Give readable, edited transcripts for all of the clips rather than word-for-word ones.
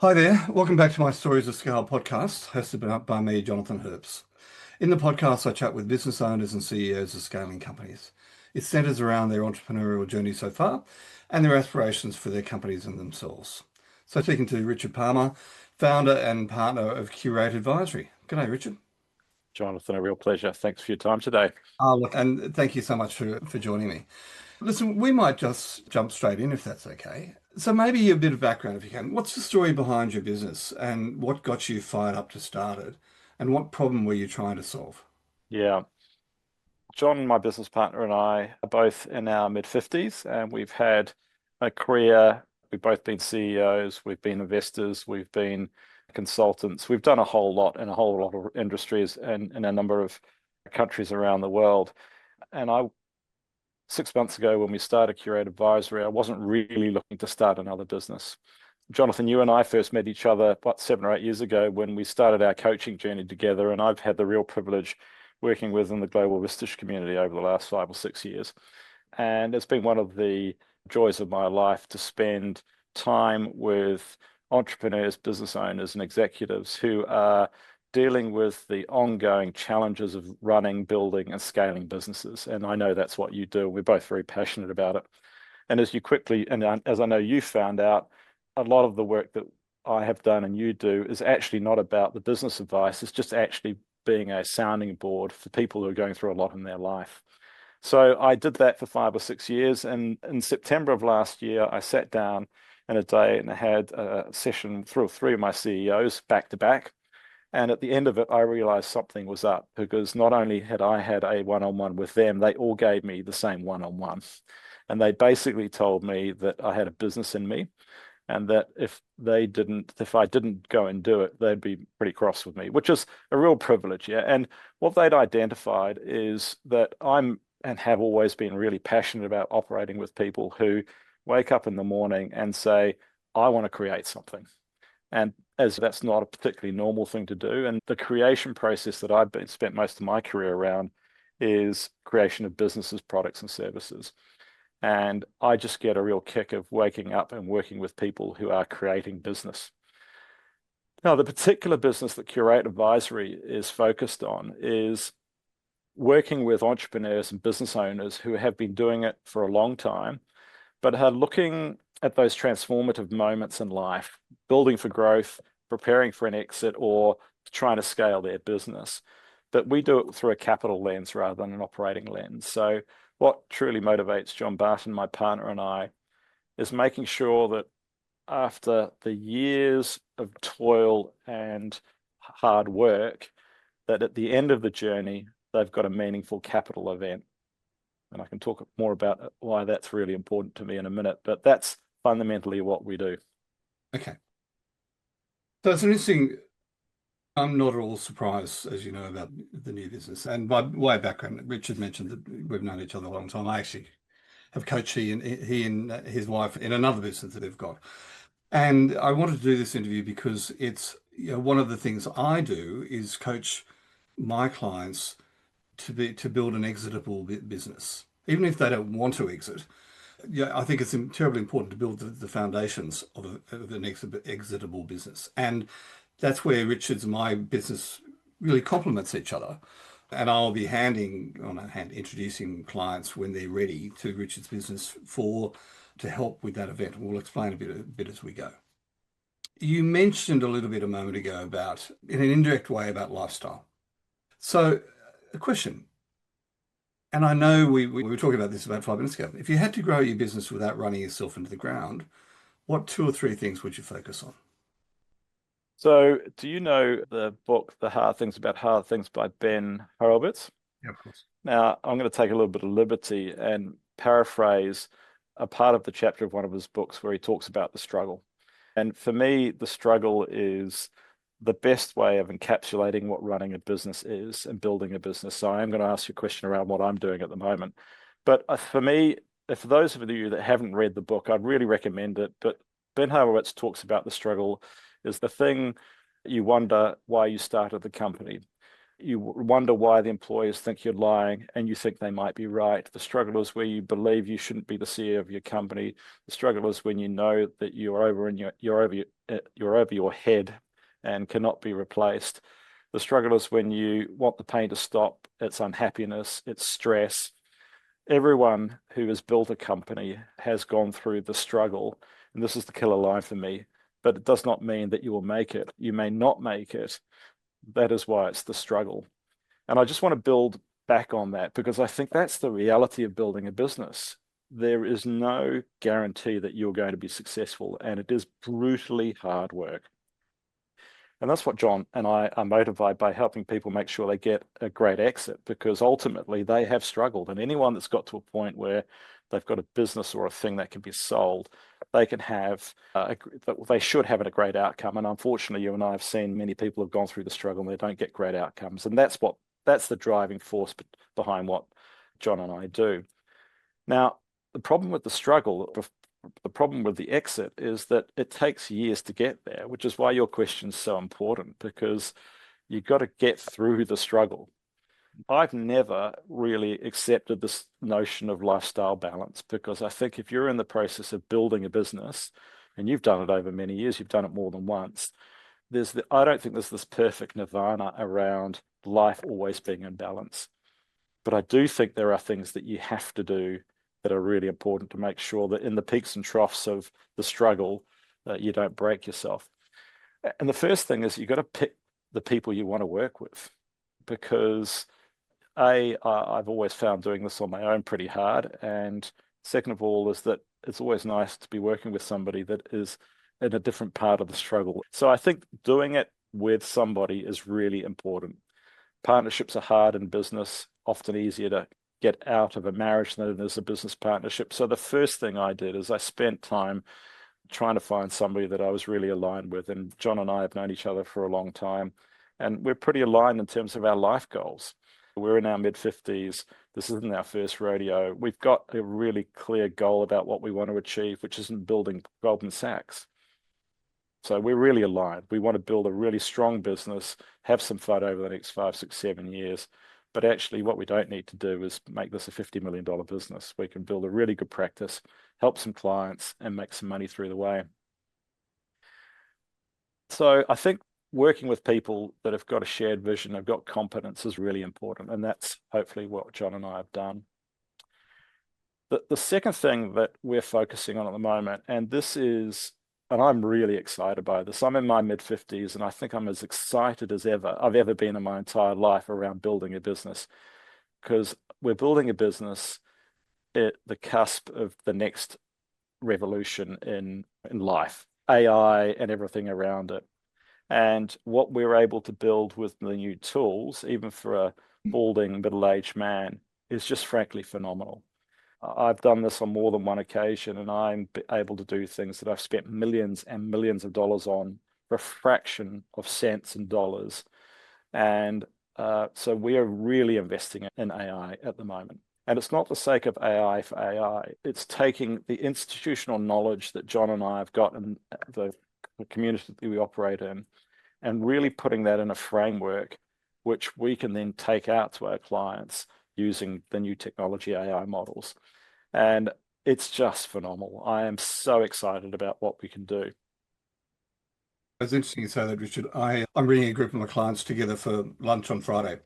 Hi there, welcome back to my Stories of Scale podcast, hosted by me, Jonathan Herps. In the podcast, I chat with business owners and CEOs of scaling companies. It centers around their entrepreneurial journey so far and their aspirations for their companies and themselves. So, speaking to Richard Palmer, founder and partner of Qurate Advisory. G'day, Richard. Jonathan, a real pleasure. Thanks for your time today. Look, and thank you so much for joining me. Listen, we might just jump straight in if that's okay. So maybe a bit of background if you can. What's the story behind your business and what got you fired up to start it? And what problem were you trying to solve? Yeah, John, my business partner, and I are both in our mid-50s, and we've had a career. We've both been CEOs, we've been investors, we've been consultants. We've done a whole lot in a whole lot of industries and in a number of countries around the world. And 6 months ago, when we started Qurate Advisory, I wasn't really looking to start another business. Jonathan, you and I first met each other, 7 or 8 years ago when we started our coaching journey together, and I've had the real privilege working within the global Wistish community over the last 5 or 6 years. And it's been one of the joys of my life to spend time with entrepreneurs, business owners, and executives who are dealing with the ongoing challenges of running, building, and scaling businesses. And I know that's what you do. We're both very passionate about it. And as I know you found out, a lot of the work that I have done and you do is actually not about the business advice. It's just actually being a sounding board for people who are going through a lot in their life. So I did that for 5 or 6 years. And in September of last year, I sat down in a day and I had a session through three of my CEOs back to back. And at the end of it, I realized something was up because not only had I had a one-on-one with them, they all gave me the same one-on-one. And they basically told me that I had a business in me and that if I didn't go and do it, they'd be pretty cross with me, which is a real privilege. Yeah. And what they'd identified is that I'm and have always been really passionate about operating with people who wake up in the morning and say, I want to create something. And as that's not a particularly normal thing to do. And the creation process that spent most of my career around is creation of businesses, products, and services. And I just get a real kick of waking up and working with people who are creating business. Now, the particular business that Qurate Advisory is focused on is working with entrepreneurs and business owners who have been doing it for a long time, but are looking at those transformative moments in life, building for growth, preparing for an exit, or trying to scale their business. But we do it through a capital lens rather than an operating lens. So what truly motivates John Barton, my partner, and I is making sure that after the years of toil and hard work, that at the end of the journey, they've got a meaningful capital event. And I can talk more about why that's really important to me in a minute, but that's fundamentally what we do. Okay. So it's an interesting, I'm not at all surprised, as you know, about the new business. And by way of background, Richard mentioned that we've known each other a long time. I actually have coached he and his wife in another business that they've got. And I wanted to do this interview because it's, one of the things I do is coach my clients to build an exitable business, even if they don't want to exit. Yeah, I think it's terribly important to build the foundations of an exitable business, and that's where Richard's and my business really complements each other. And I'll be introducing clients when they're ready to Richard's business to help with that event. We'll explain a bit as we go. You mentioned a little bit a moment ago about, in an indirect way, about lifestyle. So, a question, and I know we were talking about this about 5 minutes ago. If you had to grow your business without running yourself into the ground, what two or three things would you focus on? So, do you know the book, The Hard Things About Hard Things by Ben Horowitz? Yeah, of course. Now, I'm going to take a little bit of liberty and paraphrase a part of the chapter of one of his books where he talks about the struggle. And for me, the struggle is the best way of encapsulating what running a business is and building a business. So I am going to ask you a question around what I'm doing at the moment. But for me, for those of you that haven't read the book, I'd really recommend it. But Ben Horowitz talks about the struggle is the thing you wonder why you started the company. you wonder why the employers think you're lying and you think they might be right. The struggle is where you believe you shouldn't be the CEO of your company. The struggle is when you know that you're over your head and cannot be replaced. The struggle is when you want the pain to stop. It's unhappiness, it's stress. Everyone who has built a company has gone through the struggle, and this is the killer line for me. But it does not mean that you will make it. You may not make it. That is why it's the struggle. And I just want to build back on that because I think that's the reality of building a business. There is no guarantee that you're going to be successful, and it is brutally hard work. And that's what John and I are motivated by, helping people make sure they get a great exit, because ultimately they have struggled. And anyone that's got to a point where they've got a business or a thing that can be sold, they can have, they should have a great outcome. And unfortunately, you and I have seen many people have gone through the struggle and they don't get great outcomes. And that's the driving force behind what John and I do. Now, the problem with the struggle, the problem with the exit, is that it takes years to get there, which is why your question is so important, because you've got to get through the struggle. I've never really accepted this notion of lifestyle balance, because I think if you're in the process of building a business, and you've done it over many years, you've done it more than once, I don't think there's this perfect nirvana around life always being in balance. But I do think there are things that you have to do that are really important to make sure that in the peaks and troughs of the struggle, you don't break yourself. And the first thing is you've got to pick the people you want to work with, because I've always found doing this on my own pretty hard. And second of all is that it's always nice to be working with somebody that is in a different part of the struggle. So I think doing it with somebody is really important. Partnerships are hard in business, often easier to get out of a marriage than it is a business partnership. So the first thing I did is I spent time trying to find somebody that I was really aligned with. And John and I have known each other for a long time, and we're pretty aligned in terms of our life goals. We're in our mid-50s. This isn't our first rodeo. We've got a really clear goal about what we want to achieve, which isn't building Goldman Sachs. So we're really aligned. We want to build a really strong business, have some fun over the next 5, 6, 7 years. But actually, what we don't need to do is make this a $50 million business. We can build a really good practice, help some clients, and make some money through the way. So I think working with people that have got a shared vision, have got competence, is really important. And that's hopefully what John and I have done. The second thing that we're focusing on at the moment, and I'm really excited by this. I'm in my mid-50s, and I think I'm as excited as I've ever been in my entire life around building a business, because we're building a business at the cusp of the next revolution in life, AI and everything around it. And what we're able to build with the new tools, even for a balding middle-aged man, is just frankly phenomenal. I've done this on more than one occasion, and I'm able to do things that I've spent millions and millions of dollars on for a fraction of cents and dollars. And so we are really investing in AI at the moment. And it's not the sake of AI for AI. It's taking the institutional knowledge that John and I have got in the community that we operate in, and really putting that in a framework which we can then take out to our clients using the new technology AI models. And it's just phenomenal. I am so excited about what we can do. It's interesting you say that, Richard. I'm bringing a group of my clients together for lunch on Friday.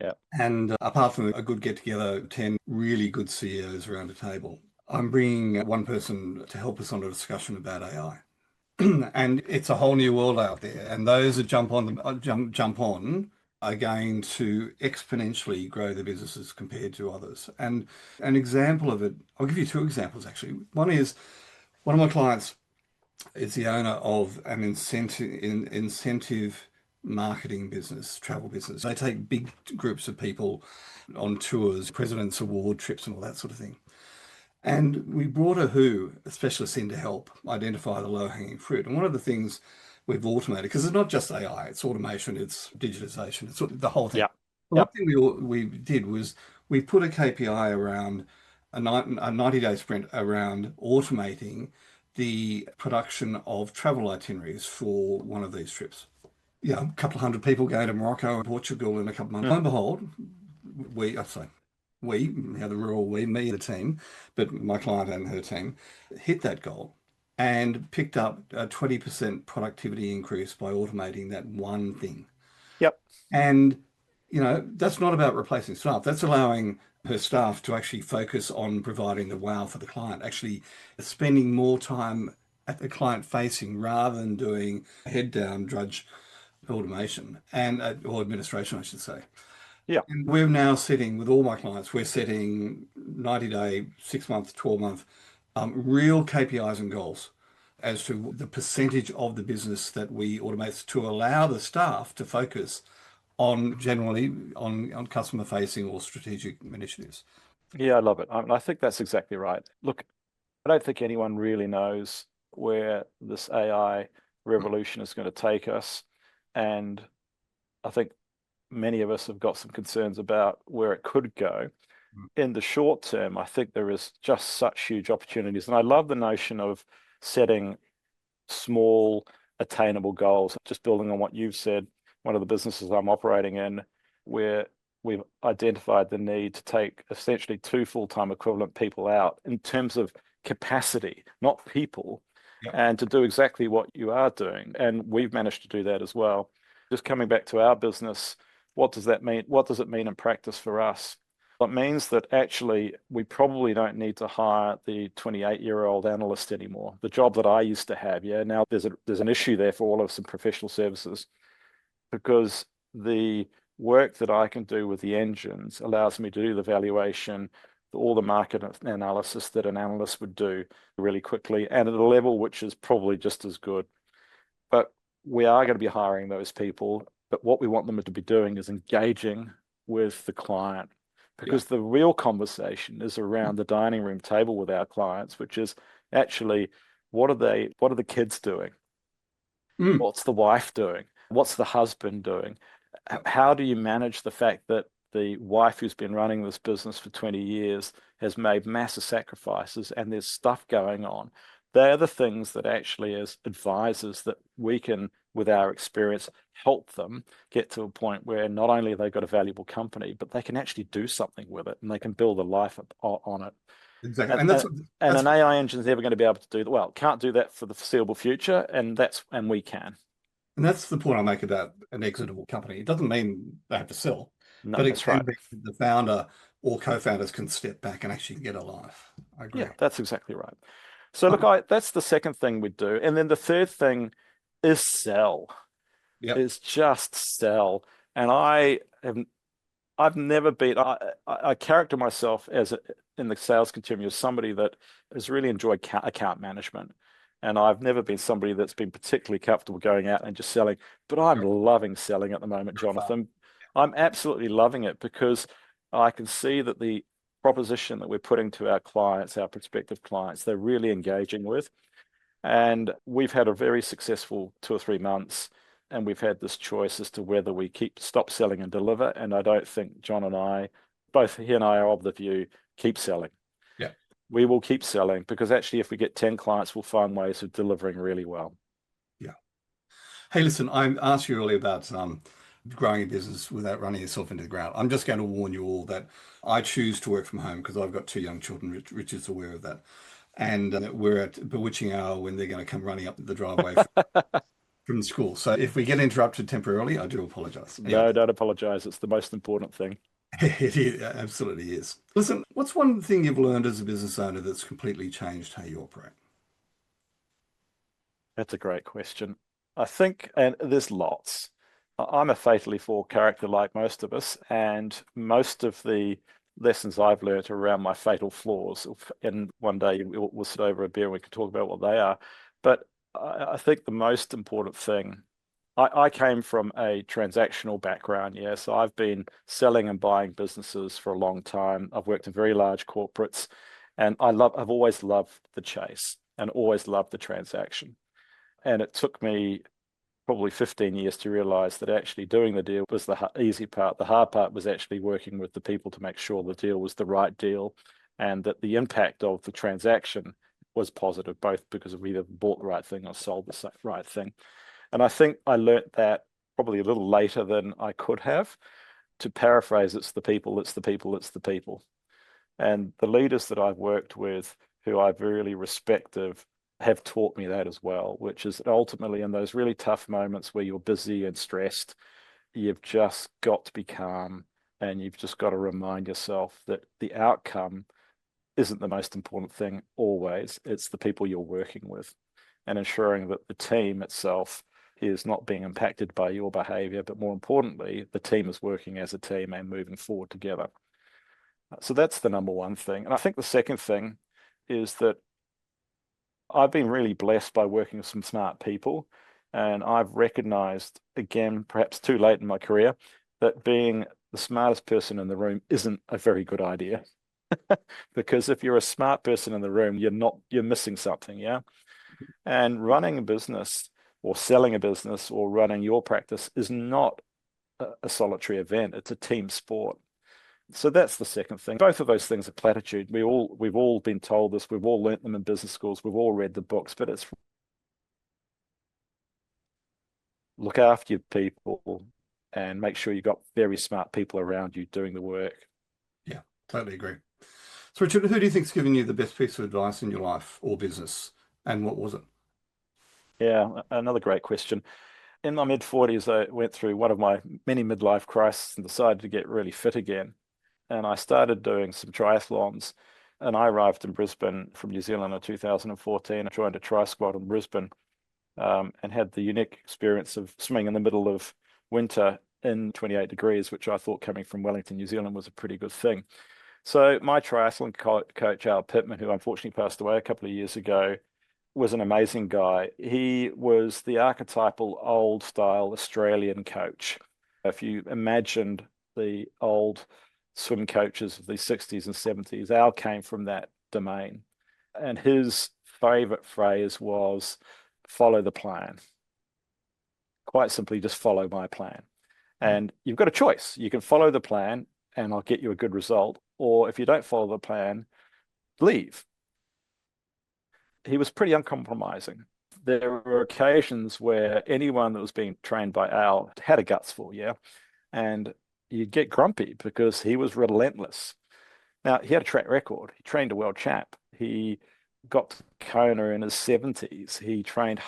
Yeah. And apart from a good get together, 10 really good CEOs around a table, I'm bringing one person to help us on a discussion about AI. And it's a whole new world out there. And those that jump on are going to exponentially grow their businesses compared to others. And an example of it, I'll give you 2 examples actually. One is one of my clients is the owner of an incentive marketing business, travel business. They take big groups of people on tours, President's Award trips and all that sort of thing. And we brought a specialist in to help identify the low-hanging fruit. And one of the things we've automated, because it's not just AI, it's automation, it's digitization, it's the whole thing. Yeah. One thing we did was we put a KPI around a 90-day sprint around automating the production of travel itineraries for one of these trips. a couple of hundred people going to Morocco and Portugal in a couple of months. Lo and behold, I say the rural we, me, the team, but my client and her team hit that goal and picked up a 20% productivity increase by automating that one thing. Yep. And, that's not about replacing staff. That's allowing her staff to actually focus on providing the wow for the client, actually spending more time at the client facing rather than doing head down drudge automation or administration, I should say. Yeah. And we're now setting with all my clients, we're setting 90-day, 6-month, 12-month real KPIs and goals as to the percentage of the business that we automate to allow the staff to focus on generally on customer facing or strategic initiatives. Yeah, I love it. I think that's exactly right. Look, I don't think anyone really knows where this AI revolution is going to take us. And I think many of us have got some concerns about where it could go. In the short term, I think there is just such huge opportunities. And I love the notion of setting small, attainable goals. Just building on what you've said, one of the businesses I'm operating in, where we've identified the need to take essentially 2 full-time equivalent people out in terms of capacity, not people, Yep. and to do exactly what you are doing. And we've managed to do that as well. Just coming back to our business, what does that mean? What does it mean in practice for us? It means that actually we probably don't need to hire the 28-year-old analyst anymore. The job that I used to have, now there's an issue there for all of us in professional services, because the work that I can do with the engines allows me to do the valuation, all the market analysis that an analyst would do really quickly and at a level which is probably just as good. But we are going to be hiring those people, but what we want them to be doing is engaging with the client, because the real conversation is around the dining room table with our clients, which is actually what are the kids doing? What's the wife doing? What's the husband doing? How do you manage the fact that the wife who's been running this business for 20 years has made massive sacrifices and there's stuff going on? They're the things that actually, as advisors, that we can, with our experience, help them get to a point where not only have they got a valuable company, but they can actually do something with it and they can build a life on it. Exactly. And an AI engine is never going to be able to do that. Well, can't do that for the foreseeable future, and we can. And that's the point I make about an exitable company. It doesn't mean they have to sell, No, but it that's can right. be the founder or co-founders can step back and actually get a life. I agree. Yeah, that's exactly right. So look, that's the second thing we do. And then the third thing is sell. Yep. Is just sell. And I've never been, I character myself in the sales continuum as somebody that has really enjoyed account management. And I've never been somebody that's been particularly comfortable going out and just selling, but I'm loving selling at the moment, Jonathan. I'm absolutely loving it because I can see that the proposition that we're putting to our clients, our prospective clients, they're really engaging with. And we've had a very successful 2 or 3 months, and we've had this choice as to whether we stop selling and deliver. And I don't think John and I, both he and I, are of the view, keep selling. Yeah. We will keep selling because actually, if we get 10 clients, we'll find ways of delivering really well. Yeah. Hey, listen, I asked you earlier about growing a business without running yourself into the ground. I'm just going to warn you all that I choose to work from home because I've got 2 young children. Richard's aware of that. And we're at bewitching hour when they're going to come running up the driveway from school. So if we get interrupted temporarily, I do apologize. Anyway. No, don't apologize. It's the most important thing. It absolutely is. Listen, what's one thing you've learned as a business owner that's completely changed how you operate? That's a great question. I think, and there's lots. I'm a fatally flawed character like most of us, and most of the lessons I've learned are around my fatal flaws. And one day we'll sit over a beer and we can talk about what they are. But I think the most important thing, I came from a transactional background, so I've been selling and buying businesses for a long time. I've worked in very large corporates, and I've always loved the chase and always loved the transaction. And it took me probably 15 years to realize that actually doing the deal was the easy part. The hard part was actually working with the people to make sure the deal was the right deal and that the impact of the transaction was positive, both because we either bought the right thing or sold the right thing. And I think I learnt that probably a little later than I could have. To paraphrase, it's the people, it's the people, it's the people. And the leaders that I've worked with, who I really respect, have taught me that as well, which is ultimately in those really tough moments where you're busy and stressed, you've just got to be calm, and you've just got to remind yourself that the outcome isn't the most important thing always. It's the people you're working with, and ensuring that the team itself is not being impacted by your behavior, but more importantly, the team is working as a team and moving forward together. So that's the number one thing. And I think the second thing is that I've been really blessed by working with some smart people, and I've recognized, again, perhaps too late in my career, that being the smartest person in the room isn't a very good idea. Because if you're a smart person in the room, you're missing something, yeah? And running a business or selling a business or running your practice is not a solitary event. It's a team sport. So that's the second thing. Both of those things are platitude. We've all been told this. We've all learnt them in business schools. We've all read the books, but it's look after your people and make sure you've got very smart people around you doing the work. Yeah, totally agree. So Richard, who do you think's given you the best piece of advice in your life or business, and what was it? Yeah, another great question. In my mid-40s, I went through one of my many midlife crises and decided to get really fit again. And I started doing some triathlons. And I arrived in Brisbane from New Zealand in 2014. I joined a tri squad in Brisbane, and had the unique experience of swimming in the middle of winter in 28 degrees, which I thought, coming from Wellington, New Zealand, was a pretty good thing. So my triathlon coach, Al Pittman, who unfortunately passed away a couple of years ago, was an amazing guy. He was the archetypal old style Australian coach. If you imagined the old swim coaches of the 60s and 70s, Al came from that domain. And his favorite phrase was, follow the plan. Quite simply, just follow my plan. And you've got a choice. You can follow the plan and I'll get you a good result. Or if you don't follow the plan, leave. He was pretty uncompromising. There were occasions where anyone that was being trained by Al had a guts for, yeah. And you'd get grumpy because he was relentless. Now, he had a track record. He trained a world champ. He got to Kona in his 70s. He trained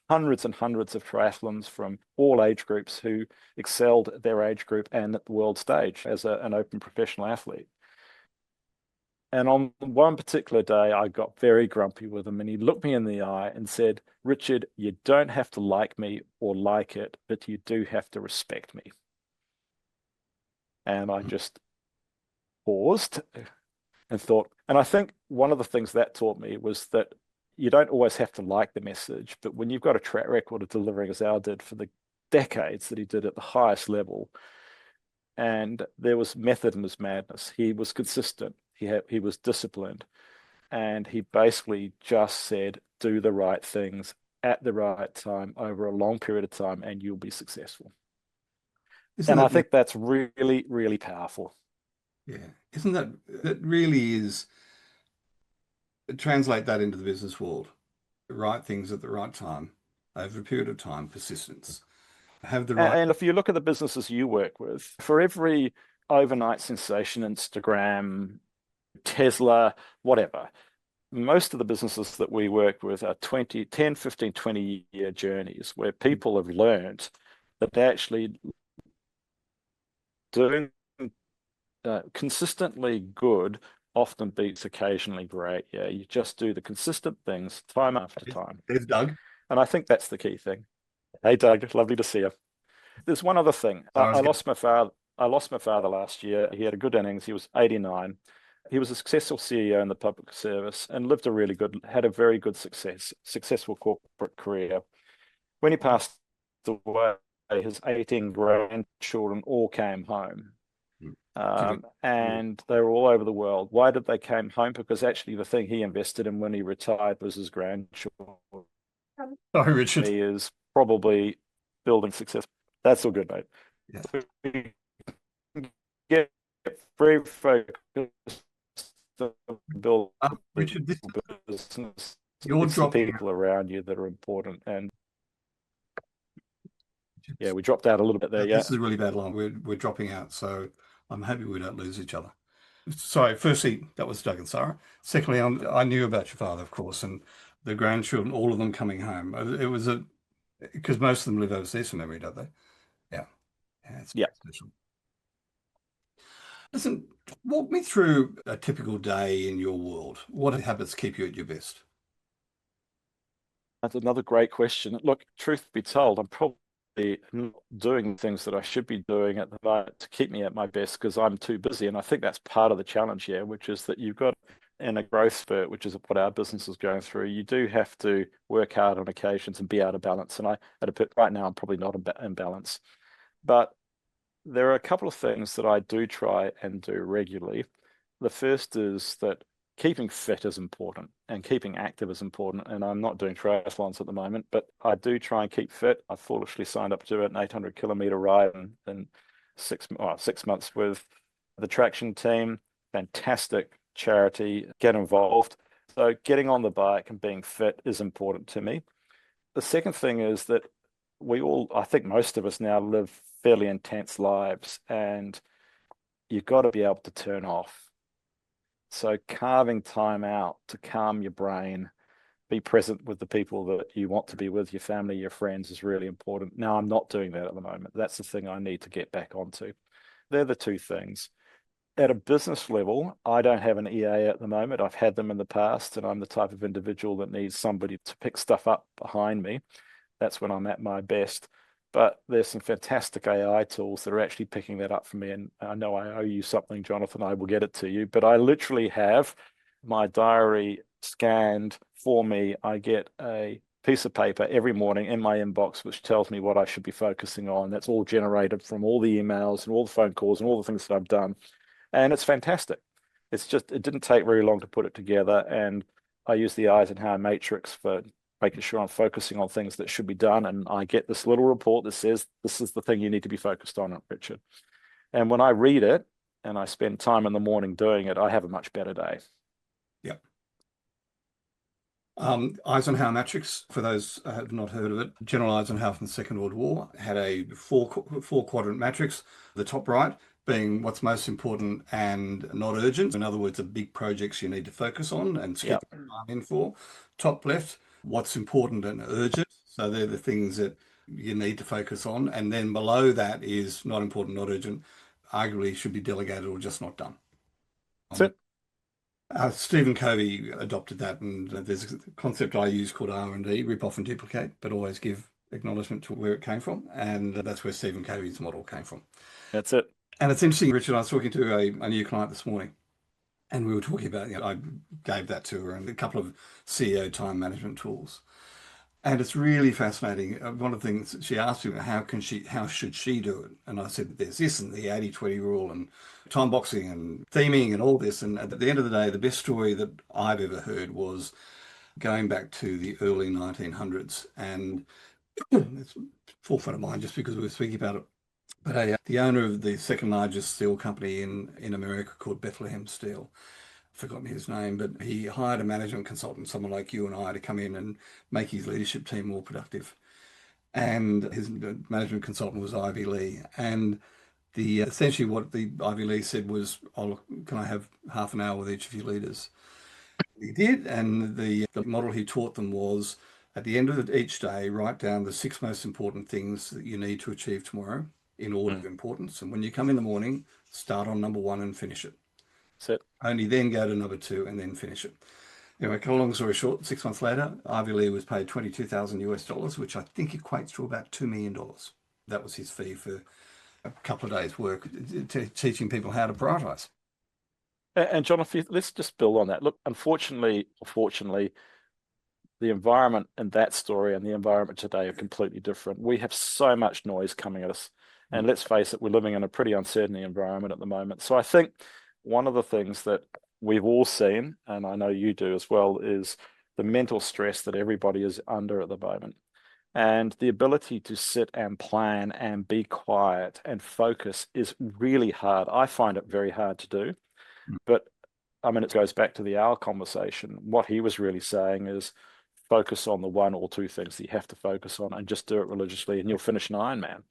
hundreds and hundreds of triathlons from all age groups who excelled at their age group and at the world stage as an open professional athlete. And on one particular day, I got very grumpy with him, and he looked me in the eye and said, Richard, you don't have to like me or like it, but you do have to respect me. And I just paused and thought, and I think one of the things that taught me was that you don't always have to like the message, but when you've got a track record of delivering as Al did for the decades that he did at the highest level, and there was method in his madness. He was consistent. He was disciplined, and he basically just said, do the right things at the right time over a long period of time, and you'll be successful. Isn't And I that, think that's really, really powerful. yeah, isn't that really is, translate that into the business world, the right things at the right time, over a period of time, persistence, have the right. And if you look at the businesses you work with, for every overnight sensation, Instagram, Tesla, whatever, most of the businesses that we work with are 10, 15, 20-year journeys where people have learned that actually doing consistently good often beats occasionally great. Yeah, you just do the consistent things time after time. There's Doug. And I think that's the key thing. Hey, Doug, lovely to see you. There's one other thing. I lost my father. I lost my father last year. He had a good innings. He was 89. He was a successful CEO in the public service and had a very good successful corporate career. When he passed away, his 18 grandchildren all came home. And they were all over the world. Why did they came home? Because actually the thing he invested in when he retired was his grandchildren. Sorry, Richard. He is probably building success. That's all good, mate. Yeah. Get very focused to build Richard, business. you're It's the dropping. people around you that are important. And Yeah, we dropped out a little bit there. Yeah. This is a really bad line. We're dropping out, so I'm happy we don't lose each other. Sorry, firstly, that was Doug and Sarah. Secondly, I knew about your father, of course, and the grandchildren, all of them coming home. It was because most of them live overseas from memory, don't they? Yeah, yeah, it's Yeah. very special. Listen, walk me through a typical day in your world. What habits keep you at your best? That's another great question. Look, truth be told, I'm probably not doing things that I should be doing at the moment to keep me at my best because I'm too busy. And I think that's part of the challenge here, which is that you've got in a growth spurt, which is what our business is going through, you do have to work hard on occasions and be out of balance. And right now, I'm probably not in balance. But there are a couple of things that I do try and do regularly. The first is that keeping fit is important and keeping active is important. And I'm not doing triathlons at the moment, but I do try and keep fit. I foolishly signed up to do an 800-kilometer ride in 6 months with the traction team. Fantastic charity. Get involved. So getting on the bike and being fit is important to me. The second thing is that I think most of us now live fairly intense lives, and you've got to be able to turn off. So carving time out to calm your brain, be present with the people that you want to be with, your family, your friends, is really important. Now, I'm not doing that at the moment. That's the thing I need to get back onto. They're the two things. At a business level, I don't have an EA at the moment. I've had them in the past, and I'm the type of individual that needs somebody to pick stuff up behind me. That's when I'm at my best. But there's some fantastic AI tools that are actually picking that up for me. And I know I owe you something, Jonathan. I will get it to you. But I literally have my diary scanned for me. I get a piece of paper every morning in my inbox, which tells me what I should be focusing on. That's all generated from all the emails and all the phone calls and all the things that I've done. And it's fantastic. It didn't take very long to put it together. And I use the Eisenhower matrix for making sure I'm focusing on things that should be done. And I get this little report that says, this is the thing you need to be focused on, Richard. And when I read it and I spend time in the morning doing it, I have a much better day. Yep. Eisenhower matrix, for those who have not heard of it, General Eisenhower from the Second World War had a four quadrant matrix, the top right being what's most important and not urgent. In other words, the big projects you need to focus on and schedule time in for. Top left, what's important and urgent. So they're the things that you need to focus on. And then below that is not important, not urgent, arguably should be delegated or just not done. That's it. Stephen Covey adopted that, and there's a concept I use called R&D, rip off and duplicate, but always give acknowledgement to where it came from. And that's where Stephen Covey's model came from. That's it. And it's interesting, Richard, I was talking to a new client this morning, and we were talking about, I gave that to her and a couple of CEO time management tools. And it's really fascinating. One of the things she asked me, how should she do it? And I said, there's this and the 80-20 rule and time boxing and theming and all this. And at the end of the day, the best story that I've ever heard was going back to the early 1900s. And it's forefront of mind just because we were speaking about it. But the owner of the second largest steel company in America called Bethlehem Steel, forgotten his name, but he hired a management consultant, someone like you and I, to come in and make his leadership team more productive. And his management consultant was Ivy Lee. And essentially what the Ivy Lee said was, "Oh, can I have half an hour with each of your leaders?" He did, and the model he taught them was, at the end of each day, write down the 6 most important things that you need to achieve tomorrow in order of importance. And when you come in the morning, start on number 1 and finish it. That's it. Only then go to number 2 and then finish it. Anyway, cut a long story short, 6 months later, Ivy Lee was paid $22,000, which I think equates to about $2 million. That was his fee for a couple of days' work, teaching people how to prioritize. And Jonathan, let's just build on that. Look, unfortunately, or fortunately, the environment in that story and the environment today are completely different. We have so much noise coming at us. And let's face it, we're living in a pretty uncertain environment at the moment. So I think one of the things that we've all seen, and I know you do as well, is the mental stress that everybody is under at the moment. And the ability to sit and plan and be quiet and focus is really hard. I find it very hard to do. But I mean, it goes back to the hour conversation. What he was really saying is focus on the one or two things that you have to focus on and just do it religiously, and you'll finish an Ironman.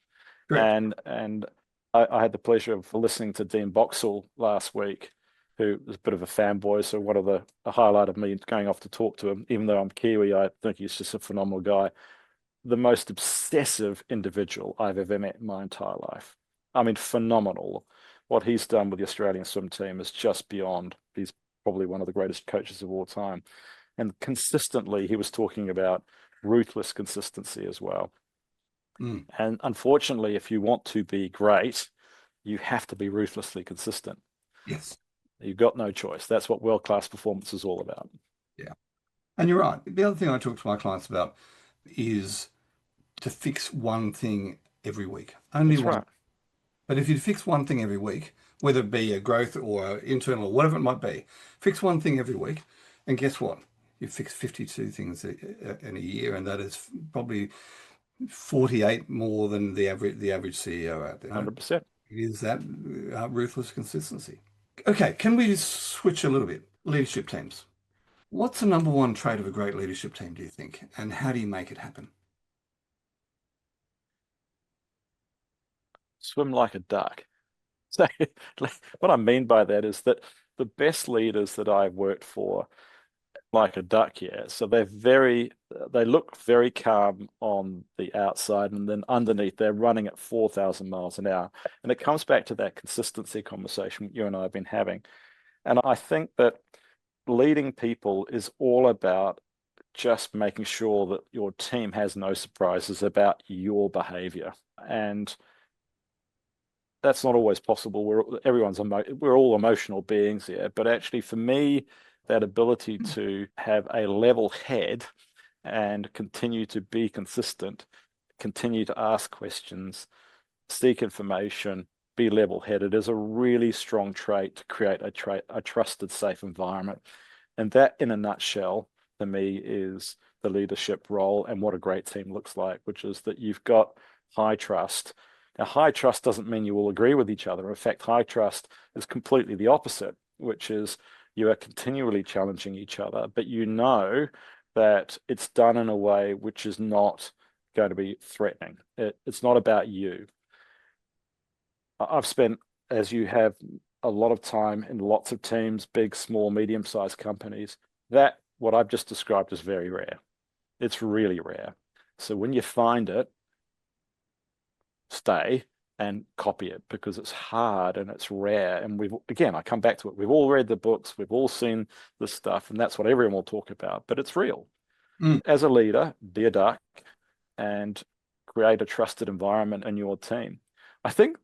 Correct. And I had the pleasure of listening to Dean Boxall last week, who was a bit of a fanboy. So one of the highlight of me going off to talk to him, even though I'm Kiwi, I think he's just a phenomenal guy. The most obsessive individual I've ever met in my entire life. I mean, phenomenal. What he's done with the Australian swim team is just beyond. He's probably one of the greatest coaches of all time. And consistently, he was talking about ruthless consistency as well. Mm. And unfortunately, if you want to be great, you have to be ruthlessly consistent. Yes. You've got no choice. That's what world-class performance is all about. Yeah. And you're right. The other thing I talk to my clients about is to fix one thing every week. Only That's one. right. But if you fix one thing every week, whether it be a growth or internal or whatever it might be, fix one thing every week, and guess what? You fix 52 things in a year, and that is probably 48 more than the average CEO out there. 100%. It is that ruthless consistency. Okay, can we just switch a little bit? Leadership teams. What's the number one trait of a great leadership team, do you think? And how do you make it happen? Swim like a duck. So what I mean by that is that the best leaders that I've worked for, like a duck, yeah. So they look very calm on the outside, and then underneath they're running at 4,000 miles an hour. And it comes back to that consistency conversation you and I have been having. And I think that leading people is all about just making sure that your team has no surprises about your behavior. And that's not always possible. We're all emotional beings here, but actually for me, that ability to have a level head and continue to be consistent, continue to ask questions, seek information, be level-headed is a really strong trait to create a trusted, safe environment. And that, in a nutshell, to me, is the leadership role and what a great team looks like, which is that you've got high trust. Now, high trust doesn't mean you will agree with each other. In fact, high trust is completely the opposite, which is you are continually challenging each other, but you know that it's done in a way which is not going to be threatening. It's not about you. I've spent, as you have, a lot of time in lots of teams, big, small, medium-sized companies. That, what I've just described, is very rare. It's really rare. So when you find it, stay and copy it, because it's hard and it's rare. And I come back to it. We've all read the books. We've all seen this stuff, and that's what everyone will talk about, but it's real. Mm. As a leader, be a duck and create a trusted environment in your team. I think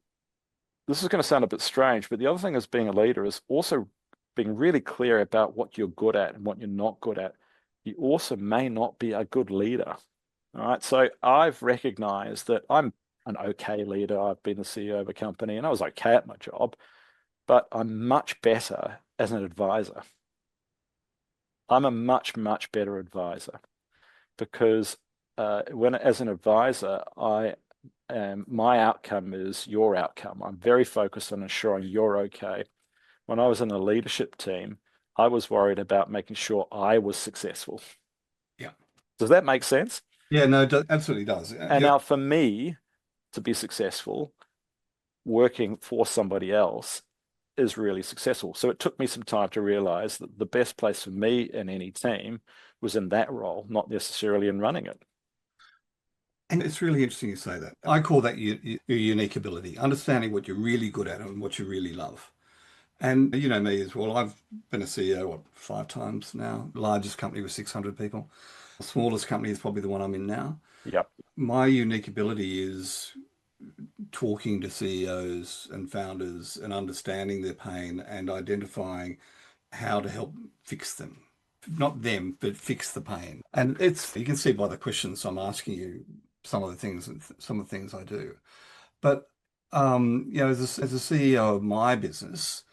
this is going to sound a bit strange, but the other thing as being a leader is also being really clear about what you're good at and what you're not good at. You also may not be a good leader. All right. So I've recognized that I'm an okay leader. I've been the CEO of a company and I was okay at my job, but I'm much better as an advisor. I'm a much, much better advisor because as an advisor, my outcome is your outcome. I'm very focused on ensuring you're okay. When I was in a leadership team, I was worried about making sure I was successful. Yeah. Does that make sense? Yeah, no, it absolutely does. And now for me to be successful, working for somebody else is really successful. So it took me some time to realize that the best place for me in any team was in that role, not necessarily in running it. And it's really interesting you say that. I call that your unique ability, understanding what you're really good at and what you really love. And you know me as well. I've been a CEO, what, 5 times now. Largest company with 600 people. The smallest company is probably the one I'm in now. Yep. My unique ability is talking to CEOs and founders and understanding their pain and identifying how to help fix them. Not them, but fix the pain. And you can see by the questions I'm asking you some of the things I do. But as a CEO of my business,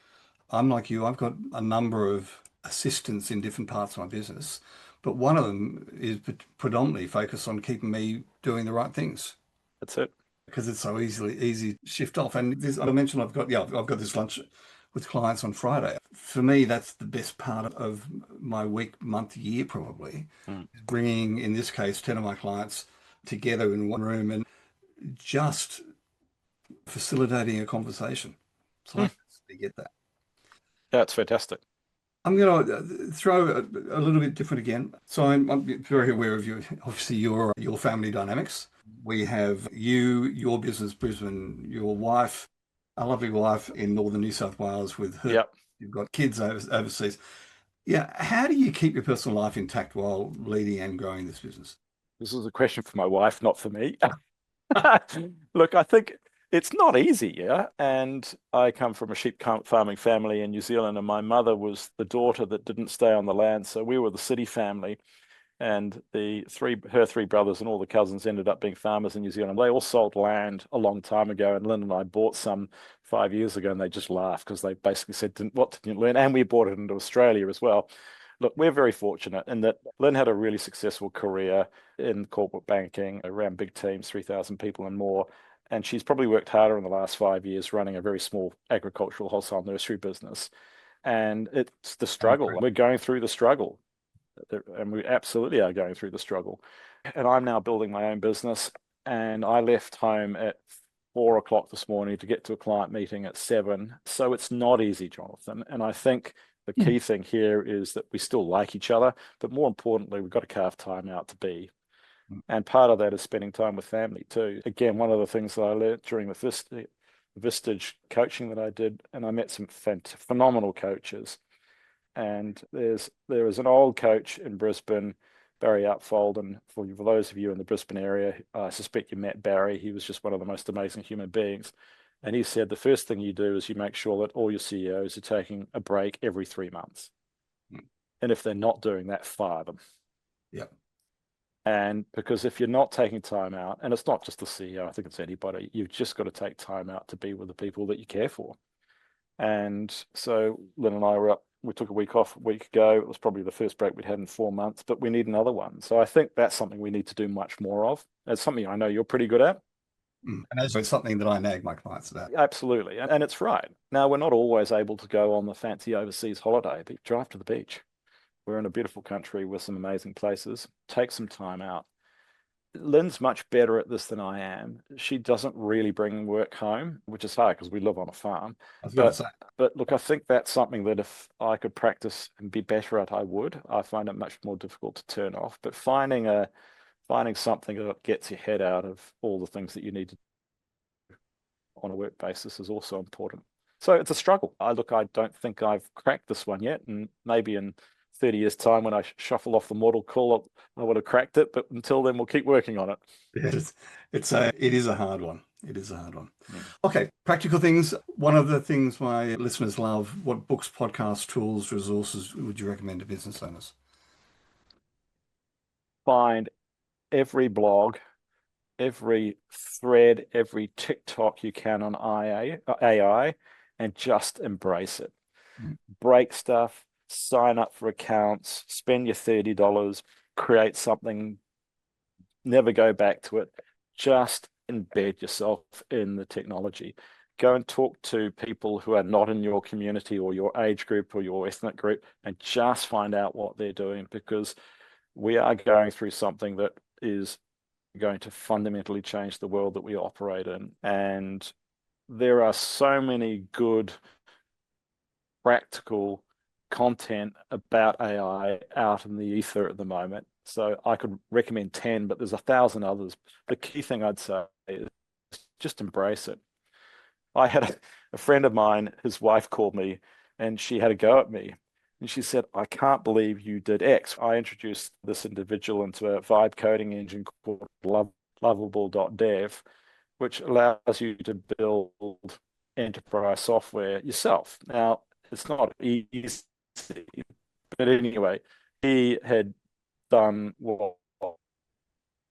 I'm like you. I've got a number of assistants in different parts of my business, but one of them is predominantly focused on keeping me doing the right things That's it. because it's so easy to shift off. And I mentioned I've got this lunch with clients on Friday. For me, that's the best part of my week, month, year, probably. Mm. Bringing, in this case, 10 of my clients together in one room and just facilitating a conversation. So I absolutely get that. Yeah, it's fantastic. I'm going to throw a little bit different again. So I'm very aware of you, obviously your family dynamics. We have you, your business, Brisbane, your wife, a lovely wife in northern New South Wales with her. Yep. You've got kids overseas. Yeah. How do you keep your personal life intact while leading and growing this business? This is a question for my wife, not for me. Look, I think it's not easy, yeah. And I come from a sheep farming family in New Zealand, and my mother was the daughter that didn't stay on the land. So we were the city family, and her three brothers and all the cousins ended up being farmers in New Zealand. They all sold land a long time ago, and Lynn and I bought some 5 years ago, and they just laughed because they basically said, "What did you learn?" And we bought it into Australia as well. Look, we're very fortunate in that Lynn had a really successful career in corporate banking around big teams, 3,000 people and more. And she's probably worked harder in the last 5 years running a very small agricultural wholesale nursery business. And it's the struggle. We're going through the struggle, and we absolutely are going through the struggle. And I'm now building my own business. And I left home at 4 o'clock this morning to get to a client meeting at 7. So it's not easy, Jonathan. And I think the key thing here is that we still like each other, but more importantly, we've got to carve time out to be. And part of that is spending time with family too. Again, one of the things that I learned during the Vistage coaching that I did, and I met some phenomenal coaches. And there is an old coach in Brisbane, Barry Outfold, and for those of you in the Brisbane area, I suspect you met Barry. He was just one of the most amazing human beings. And he said the first thing you do is you make sure that all your CEOs are taking a break every 3 months. And if they're not doing that, fire them. Yep. And because if you're not taking time out, and it's not just the CEO, I think it's anybody, you've just got to take time out to be with the people that you care for. And so Lynn and I we took a week off a week ago. It was probably the first break we'd had in 4 months, but we need another one. So I think that's something we need to do much more of. It's something I know you're pretty good at. And it's something that I nag my clients about. Absolutely. And it's right. Now, we're not always able to go on the fancy overseas holiday, but drive to the beach. We're in a beautiful country with some amazing places. Take some time out. Lynn's much better at this than I am. She doesn't really bring work home, which is hard because we live on a farm. I was going to say. But look, I think that's something that if I could practice and be better at, I would. I find it much more difficult to turn off. But finding something that gets your head out of all the things that you need to do on a work basis is also important. So it's a struggle. I don't think I've cracked this one yet, and maybe in 30 years' time when I shuffle off the mortal coil, I would have cracked it. But until then, we'll keep working on it. Yes, it is a hard one. It is a hard one. Okay, practical things. One of the things my listeners love, what books, podcasts, tools, resources would you recommend to business owners? Find every blog, every thread, every TikTok you can on AI, and just embrace it. Break stuff, sign up for accounts, spend your $30, create something, never go back to it. Just embed yourself in the technology. Go and talk to people who are not in your community or your age group or your ethnic group and just find out what they're doing, because we are going through something that is going to fundamentally change the world that we operate in. And there are so many good practical content about AI out in the ether at the moment. So I could recommend 10, but there's 1,000 others. The key thing I'd say is just embrace it. I had a friend of mine, his wife called me and she had a go at me. And she said, "I can't believe you did X." I introduced this individual into a vibe coding engine called lovable.dev, which allows you to build enterprise software yourself. Now, it's not easy, but anyway, he had done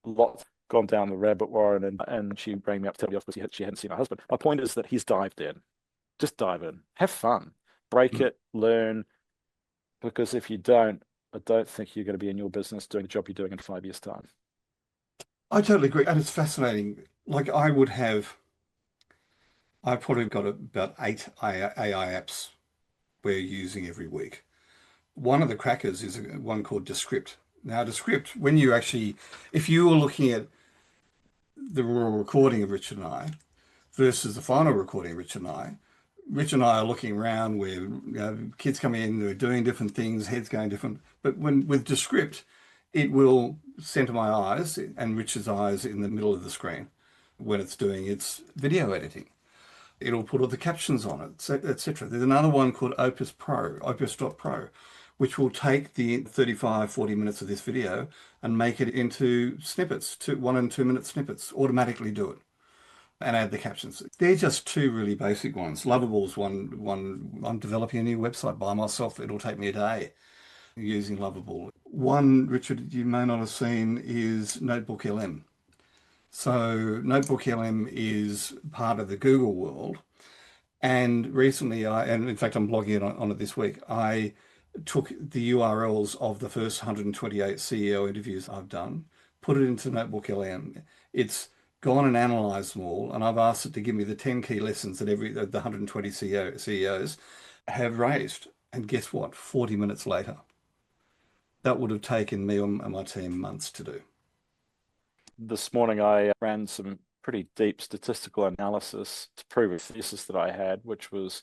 lots, gone down the rabbit warren, and she rang me up to tell me off because she hadn't seen her husband. My point is that he's dived in. Just dive in, have fun, break it, learn, because if you don't, I don't think you're going to be in your business doing the job you're doing in 5 years' time. I totally agree. And it's fascinating. I've probably got about 8 AI apps we're using every week. One of the crackers is one called Descript. Now, Descript, when you actually, if you were looking at the raw recording of Richard and I versus the final recording of Rich and I are looking around where kids come in, they're doing different things, heads going different. But when with Descript, it will center my eyes and Richard's eyes in the middle of the screen when it's doing its video editing. It'll put all the captions on it, etc. There's another one called Opus.pro, which will take the 35, 40 minutes of this video and make it into snippets, 1 and 2 minute snippets, automatically do it and add the captions. They're just two really basic ones. Lovable's one. I'm developing a new website by myself. It'll take me a day using Lovable. One, Richard, you may not have seen is Notebook LM. So Notebook LM is part of the Google world. And recently, and in fact, I'm blogging on it this week, I took the URLs of the first 128 CEO interviews I've done, put it into Notebook LM. It's gone and analyzed them all, and I've asked it to give me the 10 key lessons that the 120 CEOs have raised. And guess what? 40 minutes later, that would have taken me and my team months to do. This morning, I ran some pretty deep statistical analysis to prove a thesis that I had, which was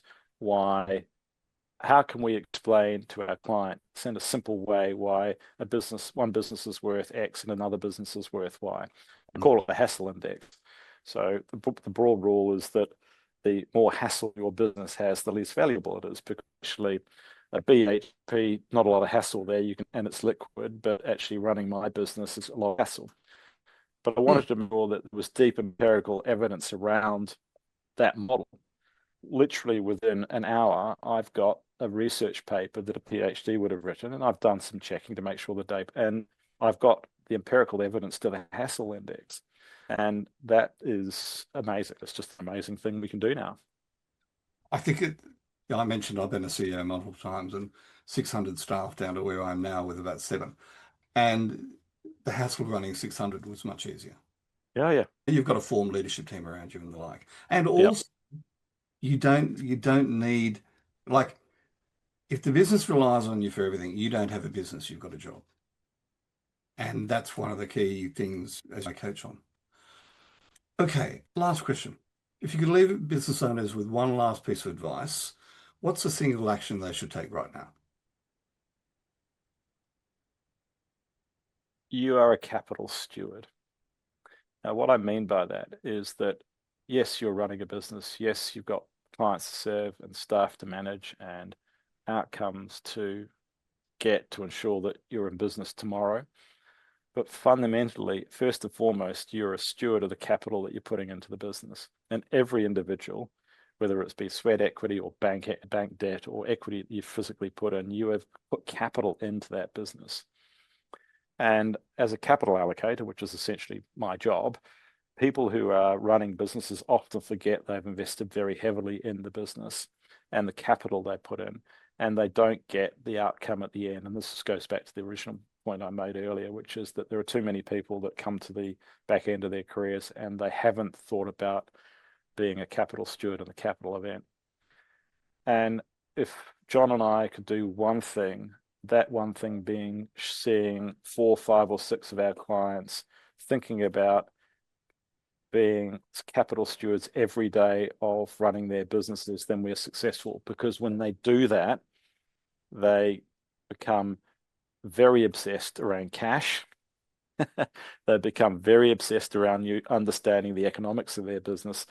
how can we explain to our clients in a simple way why one business is worth X and another business is worth Y? I call it the hassle index. So the broad rule is that the more hassle your business has, the less valuable it is, because actually a BHP, not a lot of hassle there, and it's liquid, but actually running my business is a lot of hassle. But I wanted to know that there was deep empirical evidence around that model. Literally within an hour, I've got a research paper that a PhD would have written, and I've done some checking to make sure the data, and I've got the empirical evidence to the hassle index. And that is amazing. It's just an amazing thing we can do now. I think I mentioned I've been a CEO multiple times and 600 staff down to where I am now with about 7. And the hassle of running 600 was much easier. Yeah. You've got a formed leadership team around you and the like. And Yep. also, you don't need, like, if the business relies on you for everything, you don't have a business, you've got a job. And that's one of the key things as I coach on. Okay, last question. If you could leave business owners with one last piece of advice, what's the single action they should take right now? You are a capital steward. Now, what I mean by that is that, yes, you're running a business. Yes, you've got clients to serve and staff to manage and outcomes to get to ensure that you're in business tomorrow. But fundamentally, first and foremost, you're a steward of the capital that you're putting into the business. And every individual, whether it's be sweat equity or bank debt or equity that you physically put in, you have put capital into that business. And as a capital allocator, which is essentially my job, people who are running businesses often forget they've invested very heavily in the business and the capital they put in, and they don't get the outcome at the end. And this goes back to the original point I made earlier, which is that there are too many people that come to the back end of their careers and they haven't thought about being a capital steward in the capital event. And if John and I could do one thing, that one thing being seeing 4, 5, or 6 of our clients thinking about being capital stewards every day of running their businesses, then we're successful. Because when they do that, they become very obsessed around cash. They become very obsessed around you understanding the economics of their business.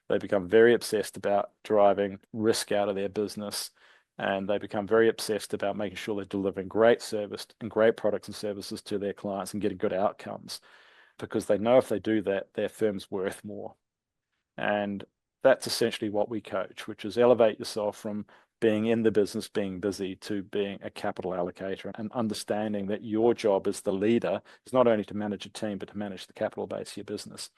They become very obsessed about driving risk out of their business. And they become very obsessed about making sure they're delivering great service and great products and services to their clients and getting good outcomes, because they know if they do that, their firm's worth more. And that's essentially what we coach, which is elevate yourself from being in the business, being busy, to being a capital allocator, and understanding that your job as the leader is not only to manage a team, but to manage the capital base of your business.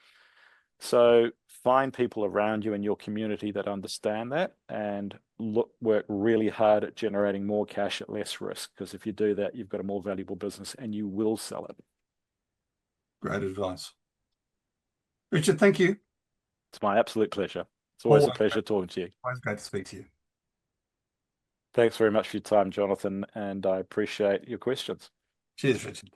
So find people around you in your community that understand that, and work really hard at generating more cash at less risk, because if you do that, you've got a more valuable business and you will sell it. Great advice. Richard, thank you. It's my absolute pleasure. It's always a pleasure talking to you. Always great to speak to you. Thanks very much for your time, Jonathan, and I appreciate your questions. Cheers, Richard.